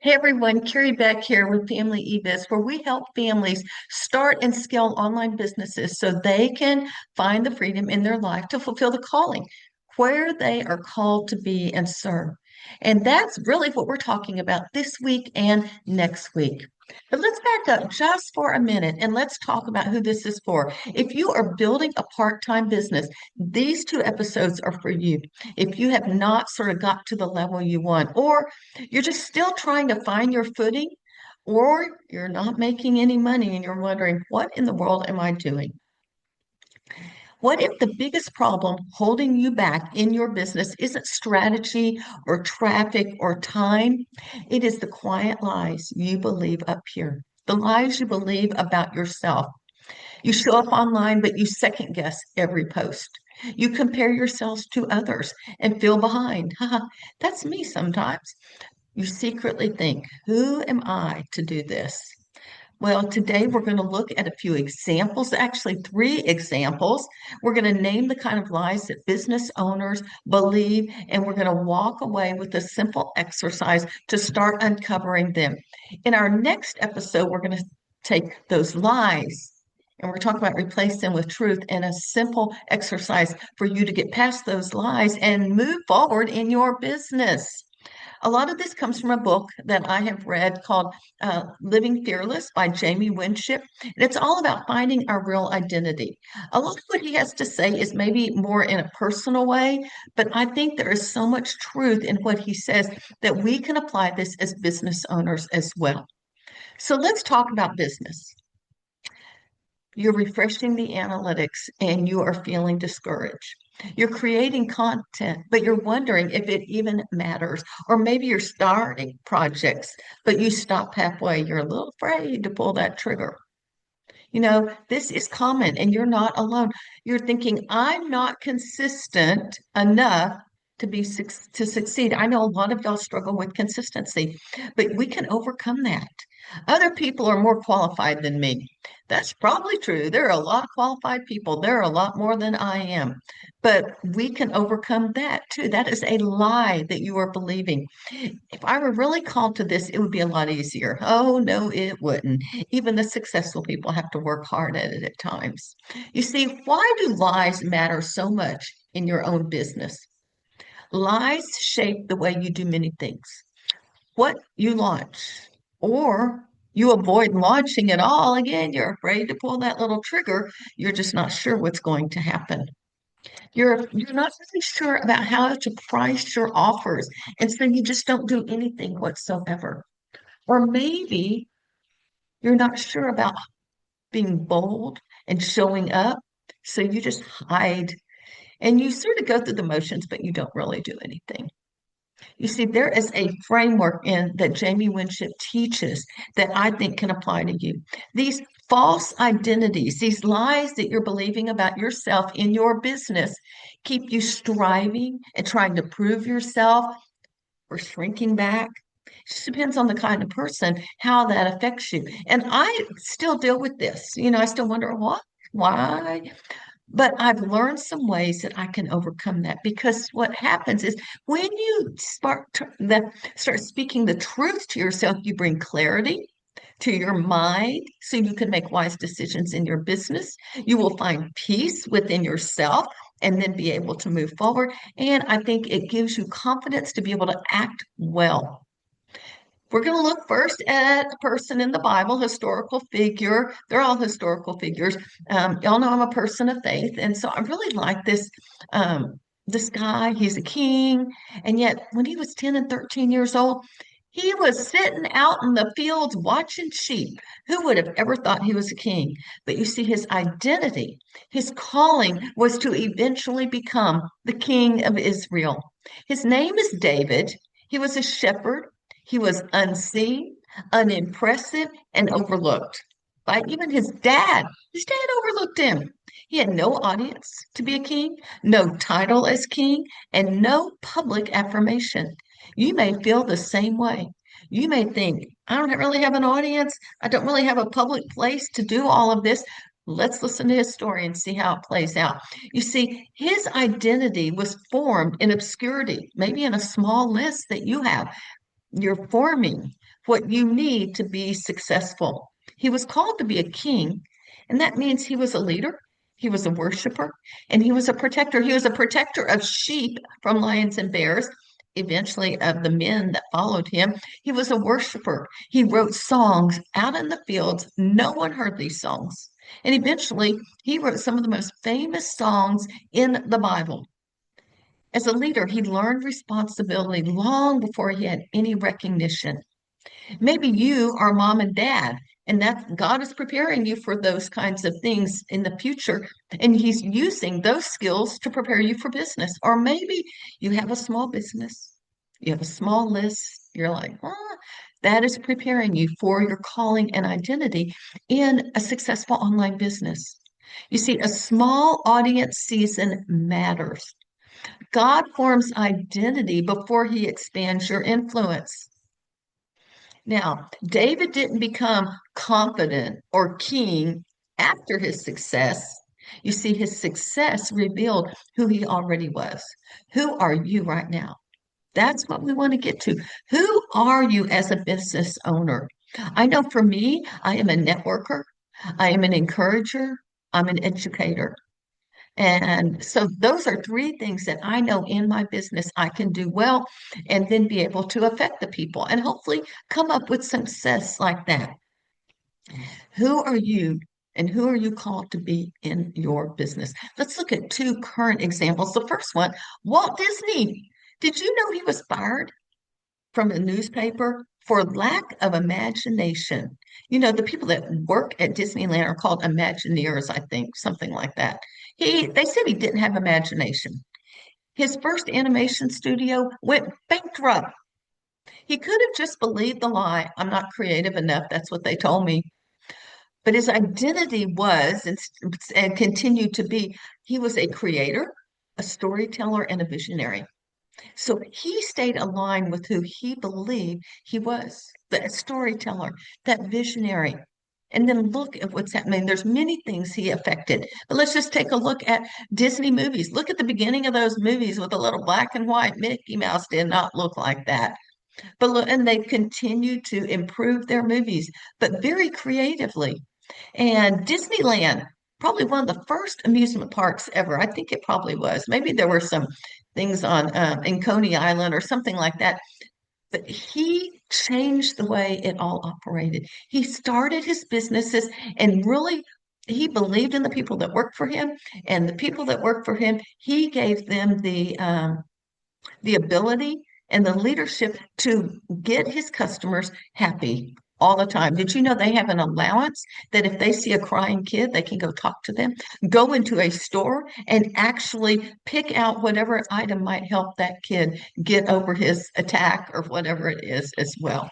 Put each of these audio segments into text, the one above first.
Hey everyone, Carrie back here with Family eBiz, where we help families start and scale online businesses so they can find the freedom in their life to fulfill the calling where they are called to be and serve. And that's really what we're talking about this week and next week. But let's back up just for a minute and let's talk about who this is for. If you are building a part-time business, these two episodes are for you. If you have not sort of got to the level you want, or you're just still trying to find your footing, or you're not making any money and you're wondering, what in the world am I doing? What if the biggest problem holding you back in your business isn't strategy or traffic or time? It is the quiet lies you believe up here, the lies you believe about yourself. You show up online, but you second guess every post. You compare yourselves to others and feel behind. Haha, that's me sometimes. You secretly think, who am I to do this? Well, today we're going to look at a few examples, actually, three examples. We're going to name the kind of lies that business owners believe, and we're going to walk away with a simple exercise to start uncovering them. In our next episode, we're going to take those lies and we're talking about replace them with truth and a simple exercise for you to get past those lies and move forward in your business. A lot of this comes from a book that I have read called Living Fearless by Jamie Winship. And it's all about finding our real identity. A lot of what he has to say is maybe more in a personal way, but I think there is so much truth in what he says that we can apply this as business owners as well. So let's talk about business. You're refreshing the analytics and you are feeling discouraged. You're creating content, but you're wondering if it even matters. Or maybe you're starting projects, but you stop halfway. You're a little afraid to pull that trigger. This is common and you're not alone. You're thinking, I'm not consistent enough to succeed. I know a lot of y'all struggle with consistency, but we can overcome that. Other people are more qualified than me. That's probably true. There are a lot of qualified people. There are a lot more than I am. But we can overcome that too. That is a lie that you are believing. If I were really called to this, it would be a lot easier. Oh, no, it wouldn't. Even the successful people have to work hard at it at times. You see, why do lies matter so much in your own business? Lies shape the way you do many things. What you launch, or you avoid launching at all. Again, you're afraid to pull that little trigger. You're just not sure what's going to happen. You're not really sure about how to price your offers, and so you just don't do anything whatsoever. Or maybe you're not sure about being bold and showing up, so you just hide and you sort of go through the motions, but you don't really do anything. You see, there is a framework in that Jamie Winship teaches that I think can apply to you. These false identities, these lies that you're believing about yourself in your business, keep you striving and trying to prove yourself or shrinking back. It just depends on the kind of person, how that affects you. And I still deal with this. I still wonder what, why. But I've learned some ways that I can overcome that because what happens is when you start speaking the truth to yourself, you bring clarity to your mind so you can make wise decisions in your business. You will find peace within yourself and then be able to move forward. And I think it gives you confidence to be able to act well. We're going to look first at a person in the Bible, historical figure. They're all historical figures. Y'all know I'm a person of faith, and so I really like this guy. He's a king, and yet when he was 10 and 13 years old, he was sitting out in the fields watching sheep. Who would have ever thought he was a king? But you see, his identity, his calling was to eventually become the king of Israel. His name is David. He was a shepherd. He was unseen, unimpressive, and overlooked by even his dad. His dad overlooked him. He had no audience to be a king, no title as king, and no public affirmation. You may feel the same way. You may think, I don't really have an audience. I don't really have a public place to do all of this. Let's listen to his story and see how it plays out. You see, his identity was formed in obscurity, maybe in a small list that you have. You're forming what you need to be successful. He was called to be a king, and that means he was a leader, he was a worshiper, and he was a protector. He was a protector of sheep from lions and bears, eventually of the men that followed him. He was a worshiper. He wrote songs out in the fields. No one heard these songs. And eventually, he wrote some of the most famous songs in the Bible. As a leader, he learned responsibility long before he had any recognition. Maybe you are mom and dad, and that God is preparing you for those kinds of things in the future, and He's using those skills to prepare you for business. Or maybe you have a small business, you have a small list, you're like, that is preparing you for your calling and identity in a successful online business. You see, a small audience season matters. God forms identity before he expands your influence. Now, David didn't become confident or king after his success. You see, his success revealed who he already was. Who are you right now? That's what we want to get to. Who are you as a business owner? I know for me, I am a networker, I am an encourager, I'm an educator. And so those are three things that I know in my business I can do well and then be able to affect the people and hopefully come up with success like that. Who are you and who are you called to be in your business? Let's look at two current examples. The first one, Walt Disney. Did you know he was fired from a newspaper for lack of imagination? You know, the people that work at Disneyland are called Imagineers, I think, something like that. They said he didn't have imagination. His first animation studio went bankrupt. He could have just believed the lie. I'm not creative enough. That's what they told me. But his identity was and continued to be, he was a creator, a storyteller, and a visionary. So he stayed aligned with who he believed he was, that storyteller, that visionary. And then look at what's happening. There's many things he affected. But let's just take a look at Disney movies. Look at the beginning of those movies with a little black and white. Mickey Mouse did not look like that. But look, and they've continued to improve their movies, but very creatively. And Disneyland, probably one of the first amusement parks ever. I think it probably was. Maybe there were some things on in Coney Island or something like that. But he changed the way it all operated. He started his businesses and really he believed in the people that worked for him, and the people that worked for him, he gave them the ability and the leadership to get his customers happy all the time. Did you know they have an allowance that if they see a crying kid, they can go talk to them, go into a store and actually pick out whatever item might help that kid get over his attack or whatever it is as well.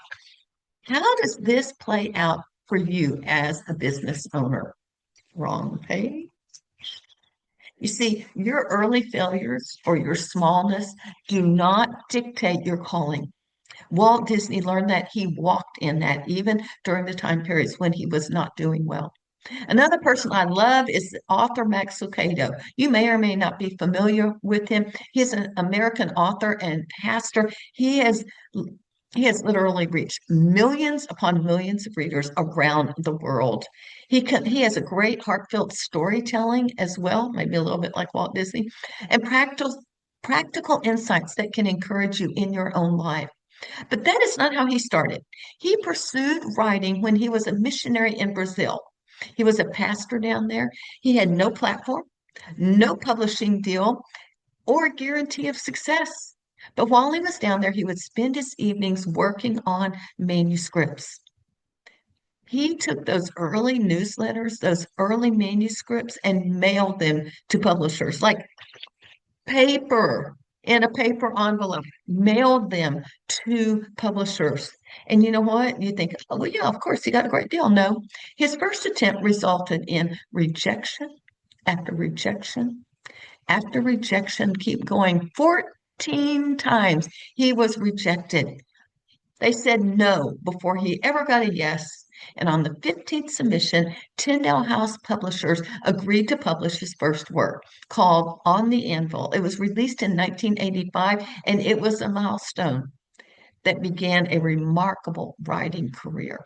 How does this play out for you as a business owner? Wrong page. You see, your early failures or your smallness do not dictate your calling. Walt Disney learned that he walked in that even during the time periods when he was not doing well. Another person I love is the author Max Lucado. You may or may not be familiar with him. He's an American author and pastor. He has literally reached millions upon millions of readers around the world. He has a great heartfelt storytelling as well, maybe a little bit like Walt Disney, and practical insights that can encourage you in your own life. But that is not how he started. He pursued writing when he was a missionary in Brazil. He was a pastor down there. He had no platform, no publishing deal, or guarantee of success. But while he was down there, he would spend his evenings working on manuscripts. He took those early newsletters, those early manuscripts, and mailed them to publishers, like paper in a paper envelope, mailed them to publishers. And you know what? You think, oh, well, yeah, of course, he got a great deal. No, his first attempt resulted in rejection after rejection after rejection, keep going. 14 times he was rejected. They said no before he ever got a yes. And on the 15th submission, Tyndale House Publishers agreed to publish his first work called On the Anvil. It was released in 1985 and it was a milestone. that began a remarkable writing career.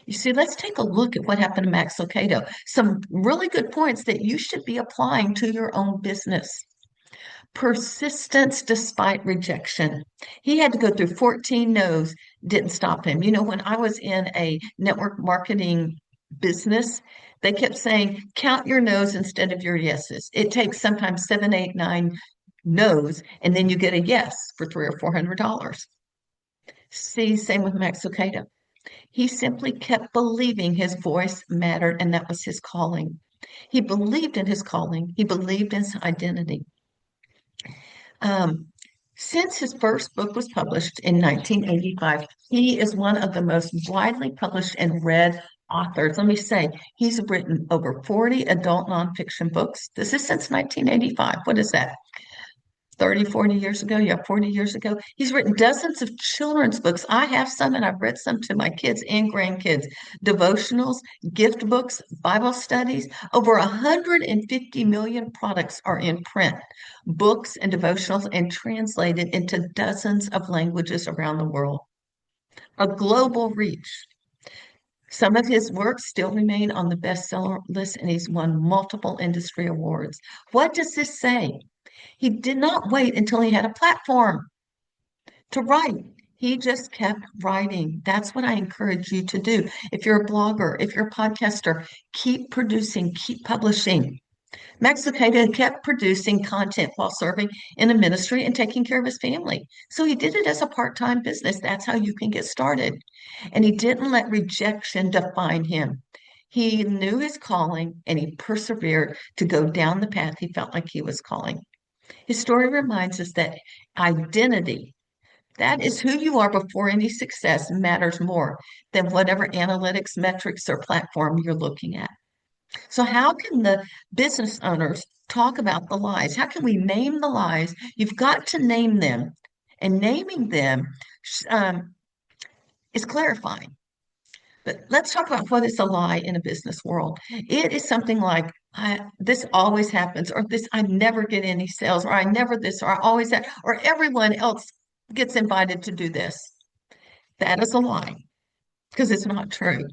You see, let's take a look at what happened to Max Lucado. Some really good points that you should be applying to your own business. Persistence despite rejection. He had to go through 14 no's, didn't stop him. When I was in a network marketing business, they kept saying, count your no's instead of your yeses. It takes sometimes 7, 8, 9 no's, and then you get a yes for $300 or $400. See, same with Max Lucado. He simply kept believing his voice mattered, and that was his calling. He believed in his calling. He believed in his identity. Um, since his first book was published in 1985, he is one of the most widely published and read authors. Let me say, he's written over 40 adult nonfiction books. This is since 1985. What is that? 30, 40 years ago? Yeah, 40 years ago. He's written dozens of children's books. I have some, and I've read some to my kids and grandkids. Devotionals, gift books, Bible studies. Over 150 million products are in print, books and devotionals, and translated into dozens of languages around the world. A global reach. Some of his works still remain on the bestseller list, and he's won multiple industry awards. What does this say? He did not wait until he had a platform to write. He just kept writing. That's what I encourage you to do. If you're a blogger, if you're a podcaster, keep producing, keep publishing. Max Lucado kept producing content while serving in a ministry and taking care of his family. So he did it as a part-time business. That's how you can get started. And he didn't let rejection define him. He knew his calling and he persevered to go down the path he felt like he was calling. His story reminds us that identity, that is who you are before any success, matters more than whatever analytics, metrics, or platform you're looking at. So, how can the business owners talk about the lies? How can we name the lies? You've got to name them, and naming them um, is clarifying. But let's talk about what is a lie in a business world. It is something like, this always happens, or this, I never get any sales, or I never this, or I always that, or everyone else gets invited to do this. That is a lie because it's not true.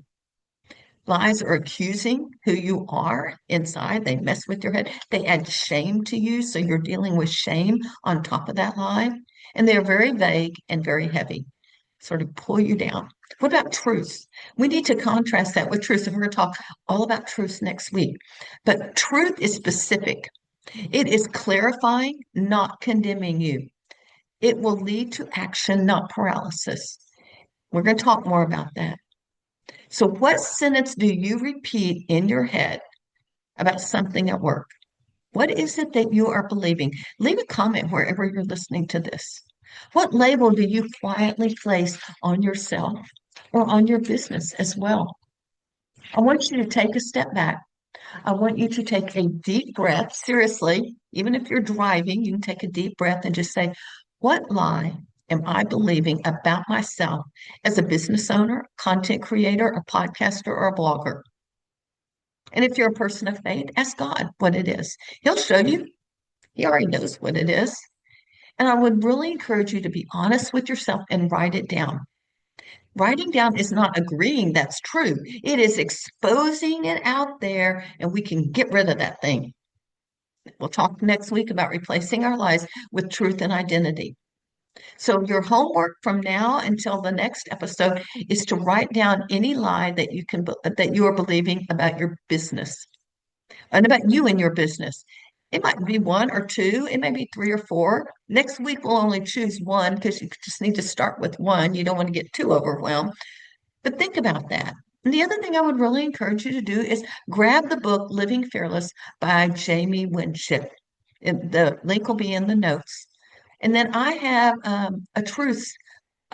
Lies are accusing who you are inside. They mess with your head. They add shame to you. So you're dealing with shame on top of that lie. And they're very vague and very heavy, sort of pull you down. What about truth? We need to contrast that with truth. And we're going to talk all about truth next week. But truth is specific. It is clarifying, not condemning you. It will lead to action, not paralysis. We're going to talk more about that. So, what sentence do you repeat in your head about something at work? What is it that you are believing? Leave a comment wherever you're listening to this. What label do you quietly place on yourself or on your business as well? I want you to take a step back. I want you to take a deep breath. Seriously, even if you're driving, you can take a deep breath and just say, what lie am I believing about myself as a business owner, content creator, a podcaster, or a blogger? And if you're a person of faith, ask God what it is. He'll show you. He already knows what it is. And I would really encourage you to be honest with yourself and write it down. Writing down is not agreeing that's true. It is exposing it out there, and we can get rid of that thing. We'll talk next week about replacing our lies with truth and identity. So your homework from now until the next episode is to write down any lie that you are believing about your business and about you and your business. It might be one or two, it may be three or four. Next week we'll only choose one because you just need to start with one. You don't want to get too overwhelmed. But think about that. And the other thing I would really encourage you to do is grab the book Living Fearless by Jamie Winship. The link will be in the notes. And then I have a truth.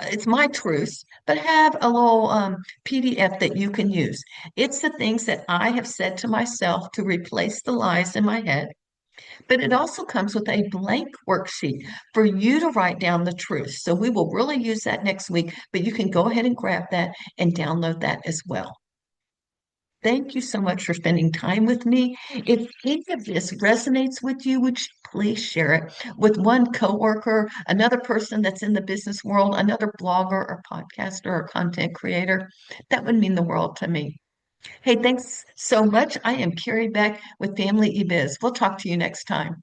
It's my truth, but have a little PDF that you can use. It's the things that I have said to myself to replace the lies in my head. But it also comes with a blank worksheet for you to write down the truth. So we will really use that next week, but you can go ahead and grab that and download that as well. Thank you so much for spending time with me. If any of this resonates with you, would you please share it with one coworker, another person that's in the business world, another blogger or podcaster or content creator? That would mean the world to me. Hey, thanks so much. I am Carrie Beck with Family eBiz. We'll talk to you next time.